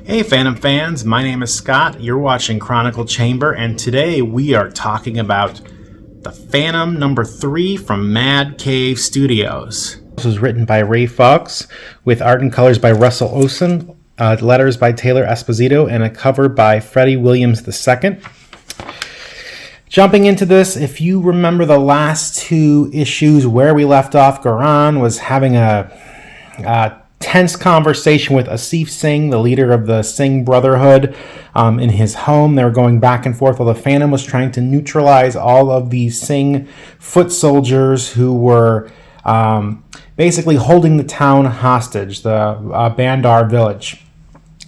Hey Phantom fans, my name is Scott, you're watching Chronicle Chamber, and today we are talking about The Phantom number 3 from Mad Cave Studios. This was written by Ray Fawkes, with art and colors by Russell Olson, letters by Taylor Esposito, and a cover by Freddie Williams II. Jumping into this, if you remember the last two issues where we left off, Guran was having a tense conversation with Asif Singh, the leader of the Singh Brotherhood, in his home. They were going back and forth while the Phantom was trying to neutralize all of the Singh foot soldiers who were basically holding the town hostage, the Bandar Village.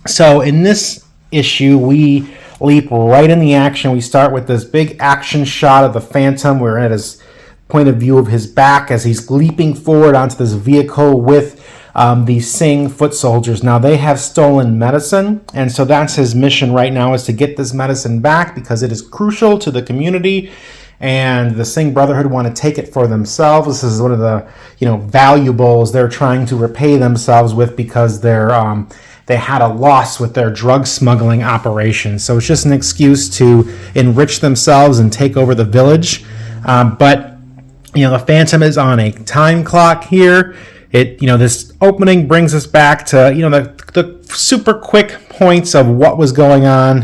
So in this issue, we leap right in the action. We start with this big action shot of the Phantom. We're at his point of view of his back as he's leaping forward onto this vehicle with the Singh foot soldiers. Now, they have stolen medicine, and so that's his mission right now, is to get this medicine back because it is crucial to the community, and the Singh Brotherhood want to take it for themselves. This is one of the valuables they're trying to repay themselves with because they had a loss with their drug smuggling operation. So it's just an excuse to enrich themselves and take over the village. But the Phantom is on a time clock here. This opening brings us back to, the super quick points of what was going on.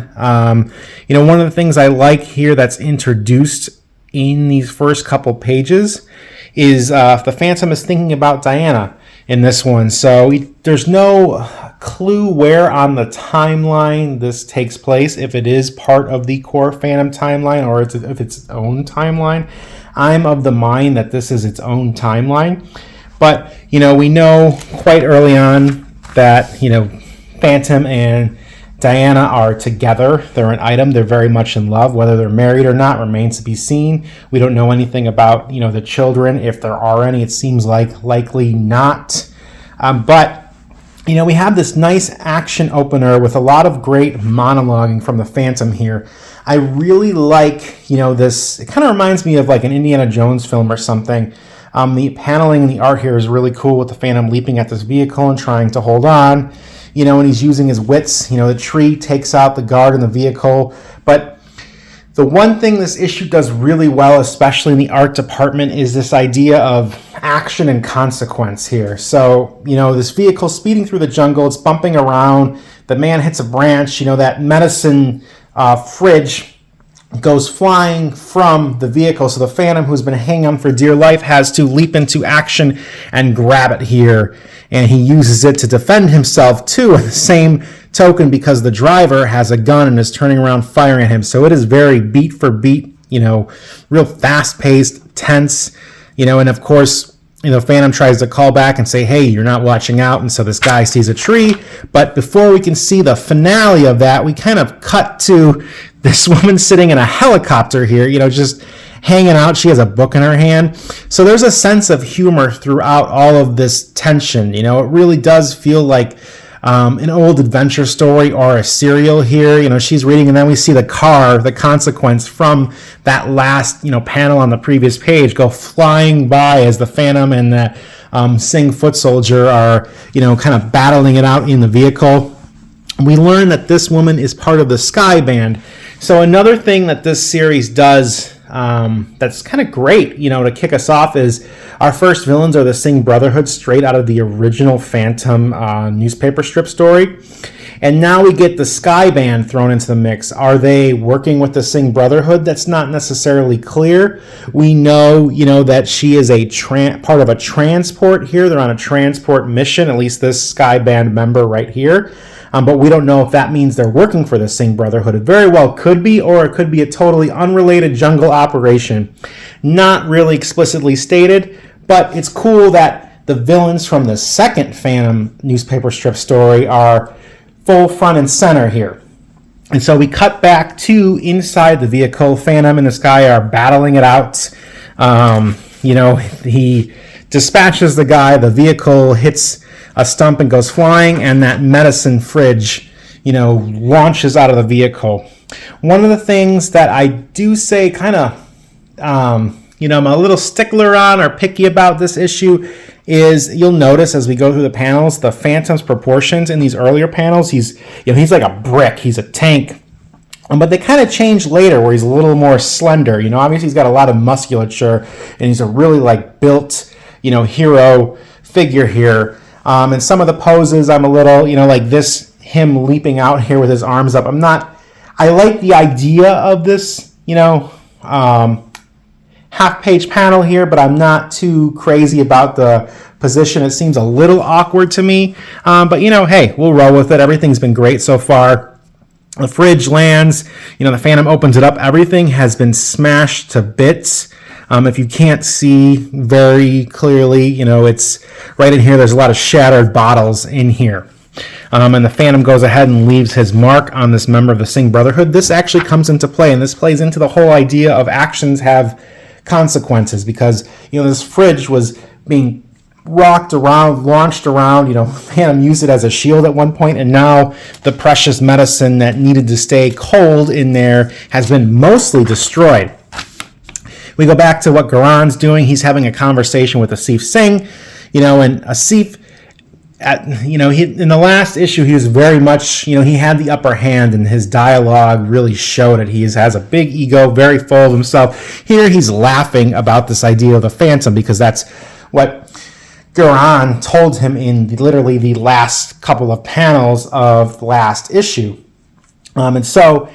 One of the things I like here that's introduced in these first couple pages is the Phantom is thinking about Diana in this one. So there's no clue where on the timeline this takes place, if it is part of the core Phantom timeline or if it's its own timeline. I'm of the mind that this is its own timeline. But, we know quite early on that, Phantom and Diana are together. They're an item. They're very much in love. Whether they're married or not remains to be seen. We don't know anything about, the children. If there are any, it seems like likely not. But we have this nice action opener with a lot of great monologuing from the Phantom here. I really like, this. It kind of reminds me of like an Indiana Jones film or something. The paneling and the art here is really cool with the Phantom leaping at this vehicle and trying to hold on, and he's using his wits. The tree takes out the guard in the vehicle. But the one thing this issue does really well, especially in the art department, is this idea of action and consequence here. So, this vehicle speeding through the jungle, it's bumping around. The man hits a branch, that medicine fridge goes flying from the vehicle. So the Phantom, who's been hanging on for dear life, has to leap into action and grab it here. And he uses it to defend himself, too, at the same token, because the driver has a gun and is turning around firing at him. So it is very beat for beat, real fast-paced, tense, and of course, Phantom tries to call back and say, hey, you're not watching out. And so this guy sees a tree. But before we can see the finale of that, we kind of cut to this woman sitting in a helicopter here, just hanging out. She has a book in her hand. So there's a sense of humor throughout all of this tension. It really does feel like an old adventure story or a serial here. She's reading, and then we see the car, the consequence from that last, panel on the previous page go flying by as the Phantom and the Singh foot soldier are, kind of battling it out in the vehicle. We learn that this woman is part of the Sky Band. So another thing that this series does that's kind of great, to kick us off, is our first villains are the Singh Brotherhood, straight out of the original Phantom newspaper strip story. And now we get the Sky Band thrown into the mix. Are they working with the Singh Brotherhood? That's not necessarily clear. We know, that she is a part of a transport here. They're on a transport mission, at least this Sky Band member right here. But we don't know if that means they're working for the Singh Brotherhood. It very well could be, or it could be a totally unrelated jungle operation. Not really explicitly stated, but it's cool that the villains from the second Phantom newspaper strip story are full front and center here. And so we cut back to inside the vehicle. Phantom and this guy are battling it out. He dispatches the guy. The vehicle hits a stump and goes flying, and that medicine fridge, launches out of the vehicle. One of the things that I do say kind of, I'm a little stickler on or picky about this issue is you'll notice as we go through the panels, the Phantom's proportions in these earlier panels, he's like a brick, he's a tank. But they kind of change later where he's a little more slender. Obviously he's got a lot of musculature and he's a really like built, hero figure here. And some of the poses I'm a little, like this, him leaping out here with his arms up. I like the idea of this, half-page panel here, but I'm not too crazy about the position. It seems a little awkward to me. But, hey, we'll roll with it. Everything's been great so far. The fridge lands. The Phantom opens it up. Everything has been smashed to bits. If you can't see very clearly, it's right in here. There's a lot of shattered bottles in here. And the Phantom goes ahead and leaves his mark on this member of the Singh Brotherhood. This actually comes into play, and this plays into the whole idea of actions have consequences, because, this fridge was being rocked around, launched around, Phantom used it as a shield at one point, and now the precious medicine that needed to stay cold in there has been mostly destroyed. We go back to what Guran's doing. He's having a conversation with Asif Singh, and Asif, in the last issue, he was very much, he had the upper hand, and his dialogue really showed it. He has a big ego, very full of himself. Here, he's laughing about this idea of the Phantom because that's what Guran told him in literally the last couple of panels of the last issue. And so,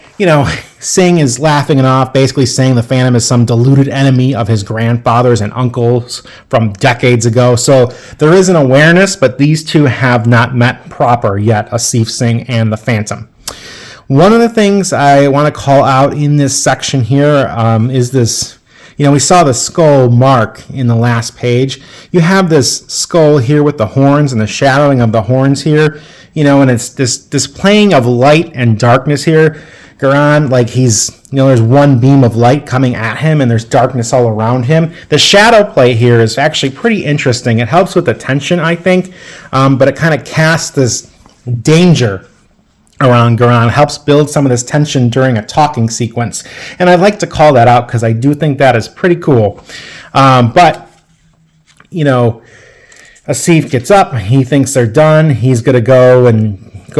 Singh is laughing it off, basically saying the Phantom is some deluded enemy of his grandfathers and uncles from decades ago. So there is an awareness, but these two have not met proper yet, Asif Singh and the Phantom. One of the things I want to call out in this section here is this. We saw the skull mark in the last page. You have this skull here with the horns and the shadowing of the horns here, and it's this playing of light and darkness here. Guran, like he's, there's one beam of light coming at him and there's darkness all around him. The shadow play here is actually pretty interesting. It helps with the tension, I think, but it kind of casts this danger around Guran, helps build some of this tension during a talking sequence. And I'd like to call that out because I do think that is pretty cool. But, Asif gets up, he thinks they're done, he's going to go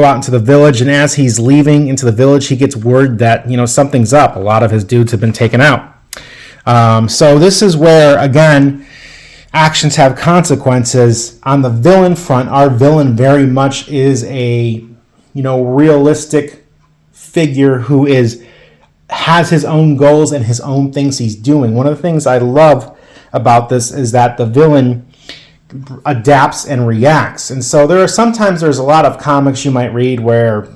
out into the village, and as he's leaving into the village, he gets word that, something's up. A lot of his dudes have been taken out. So this is where, again, actions have consequences. On the villain front, our villain very much is a, realistic figure who has his own goals and his own things he's doing. One of the things I love about this is that the villain adapts and reacts. And so there's a lot of comics you might read where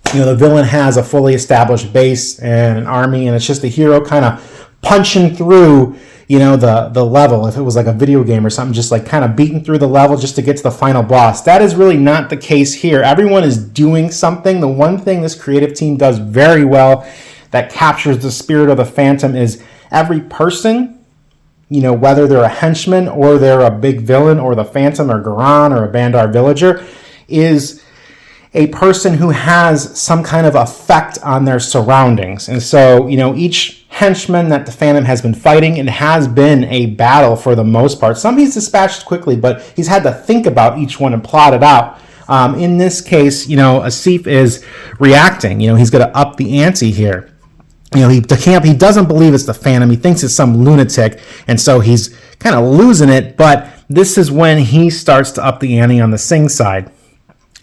the villain has a fully established base and an army, and it's just the hero kind of punching through the level. If it was like a video game or something, just like kind of beating through the level just to get to the final boss. That is really not the case here. Everyone is doing something. The one thing this creative team does very well that captures the spirit of the Phantom is every person, whether they're a henchman or they're a big villain or the Phantom or Guran or a Bandar villager, is a person who has some kind of effect on their surroundings. And so, each henchman that the Phantom has been fighting, it has been a battle for the most part. Some he's dispatched quickly, but he's had to think about each one and plot it out. In this case, Asif is reacting. He's going to up the ante here. He doesn't believe it's the Phantom. He thinks it's some lunatic, and so he's kind of losing it. But this is when he starts to up the ante on the Singh side.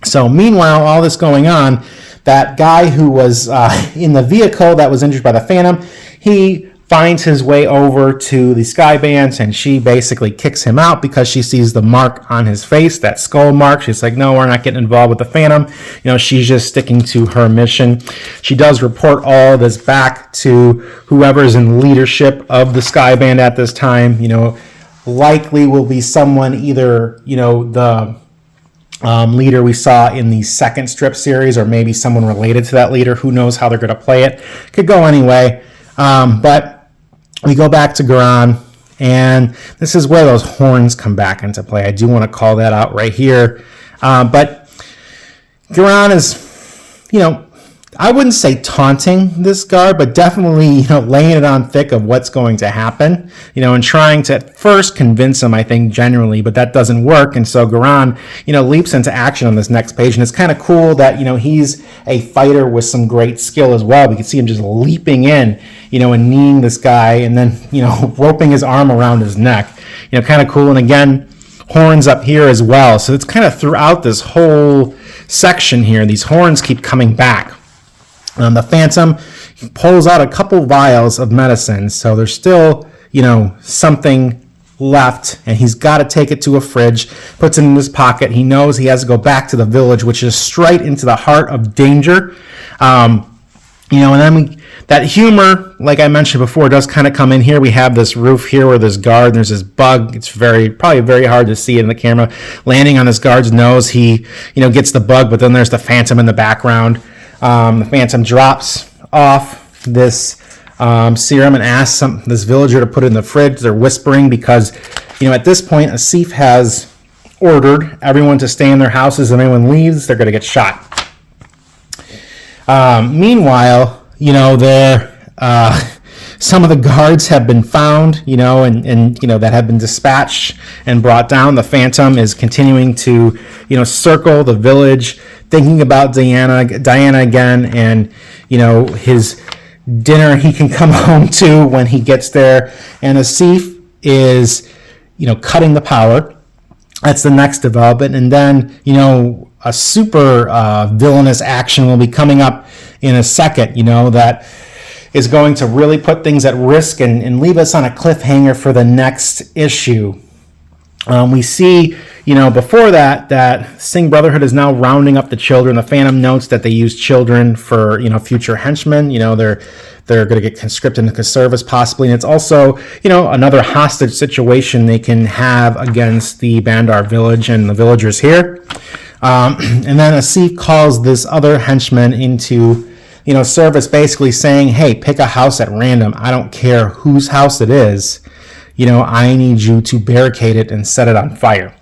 So meanwhile, all this going on, that guy who was in the vehicle that was injured by the Phantom, he finds his way over to the Sky Bands, and she basically kicks him out because she sees the mark on his face, that skull mark. She's like, no, we're not getting involved with the Phantom. She's just sticking to her mission. She does report all this back to whoever's in leadership of the Sky Band at this time. Likely will be someone either, the leader we saw in the second strip series, or maybe someone related to that leader. Who knows how they're going to play it. Could go anyway. But we go back to Guran, and this is where those horns come back into play. I do want to call that out right here. But Guran is, I wouldn't say taunting this guard, but definitely, laying it on thick of what's going to happen, and trying to at first convince him, I think, genuinely, but that doesn't work. And so Guran, leaps into action on this next page. And it's kind of cool that, he's a fighter with some great skill as well. We can see him just leaping in, and kneeing this guy and then, roping his arm around his neck, kind of cool. And again, horns up here as well. So it's kind of throughout this whole section here, these horns keep coming back. The Phantom pulls out a couple vials of medicine, so there's still, something left, and he's got to take it to a fridge, puts it in his pocket. He knows he has to go back to the village, which is straight into the heart of danger. And then that humor, like I mentioned before, does kind of come in here. We have this roof here where there's guard, and there's this bug. It's probably very hard to see it in the camera, landing on this guard's nose. He, gets the bug, but then there's the Phantom in the background. The Phantom drops off this serum and asks this villager to put it in the fridge. They're whispering because, at this point, Asif has ordered everyone to stay in their houses. If anyone leaves, they're going to get shot. Meanwhile, some of the guards have been found, and that have been dispatched and brought down. The Phantom is continuing to, circle the village, thinking about Diana again, and his dinner he can come home to when he gets there. And Asif is cutting the power. That's the next development. And then a super villainous action will be coming up in a second, that is going to really put things at risk and leave us on a cliffhanger for the next issue. We see, before that Singh Brotherhood is now rounding up the children. The Phantom notes that they use children for, future henchmen. They're going to get conscripted into service possibly. And it's also, another hostage situation they can have against the Bandar Village and the villagers here. And then Asif calls this other henchman into, service, basically saying, hey, pick a house at random. I don't care whose house it is. I need you to barricade it and set it on fire.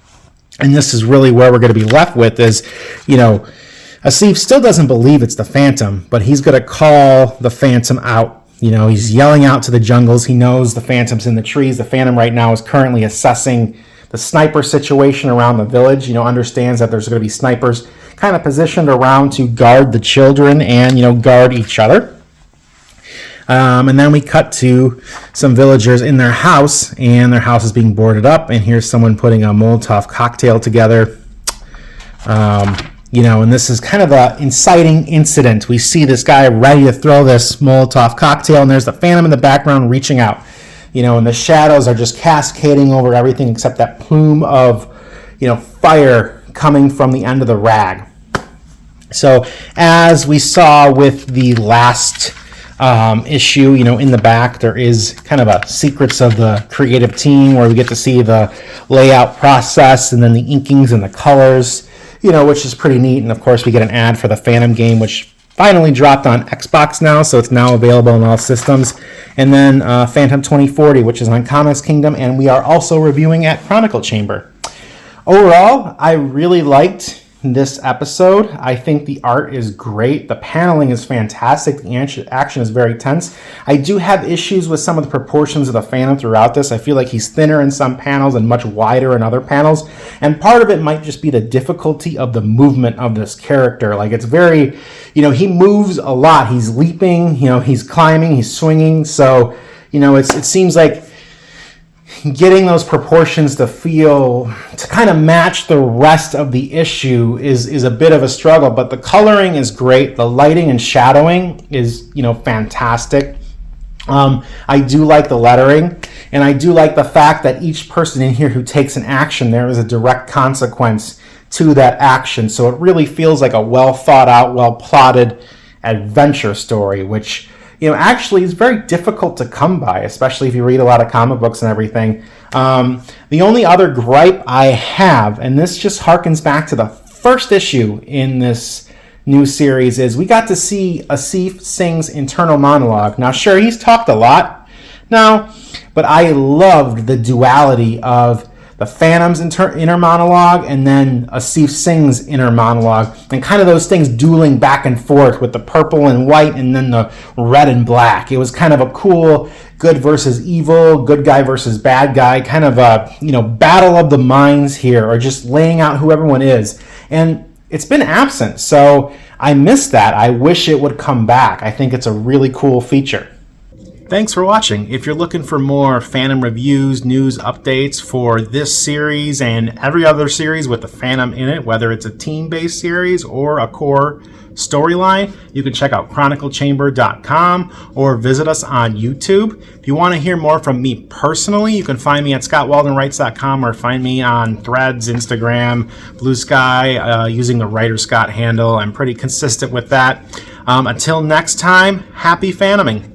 And this is really where we're going to be left with is, Asif still doesn't believe it's the Phantom, but he's going to call the Phantom out. He's yelling out to the jungles. He knows the Phantom's in the trees. The Phantom right now is currently assessing the sniper situation around the village, understands that there's going to be snipers kind of positioned around to guard the children and, guard each other. And then we cut to some villagers in their house, and their house is being boarded up. And here's someone putting a Molotov cocktail together. And this is kind of an inciting incident. We see this guy ready to throw this Molotov cocktail, and there's the Phantom in the background reaching out. And the shadows are just cascading over everything except that plume of, fire coming from the end of the rag. So as we saw with the last issue, in the back, there is kind of a secrets of the creative team where we get to see the layout process and then the inkings and the colors, which is pretty neat. And of course, we get an ad for the Phantom game, which finally dropped on Xbox now, so it's now available on all systems. And then Phantom 2040, which is on Comics Kingdom, and we are also reviewing at Chronicle Chamber. Overall, I really liked this episode. I think the art is great. The paneling is fantastic. The action is very tense. I do have issues with some of the proportions of the Phantom throughout this. I feel like he's thinner in some panels and much wider in other panels. And part of it might just be the difficulty of the movement of this character. Like, it's very, he moves a lot. He's leaping, he's climbing, he's swinging. So, it seems like getting those proportions to kind of match the rest of the issue is a bit of a struggle, but the coloring is great. The lighting and shadowing is, fantastic. I do like the lettering, and I do like the fact that each person in here who takes an action, there is a direct consequence to that action. So it really feels like a well thought out, well plotted adventure story, which actually is very difficult to come by, especially if you read a lot of comic books and everything. The only other gripe I have, and this just harkens back to the first issue in this new series, is we got to see Asif Singh's internal monologue. Now, sure, he's talked a lot now, but I loved the duality of the Phantom's inner monologue and then Asif Singh's inner monologue, and kind of those things dueling back and forth with the purple and white and then the red and black. It was kind of a cool good versus evil, good guy versus bad guy, kind of a, battle of the minds here, or just laying out who everyone is. And it's been absent, so I miss that. I wish it would come back. I think it's a really cool feature. Thanks for watching. If you're looking for more Phantom reviews, news updates for this series and every other series with the Phantom in it, whether it's a team-based series or a core storyline, you can check out chroniclechamber.com or visit us on YouTube. If you want to hear more from me personally, you can find me at scottwaldenwrites.com or find me on Threads, Instagram, Blue Sky, using the Writer Scott handle. I'm pretty consistent with that. Until next time, happy Phantoming.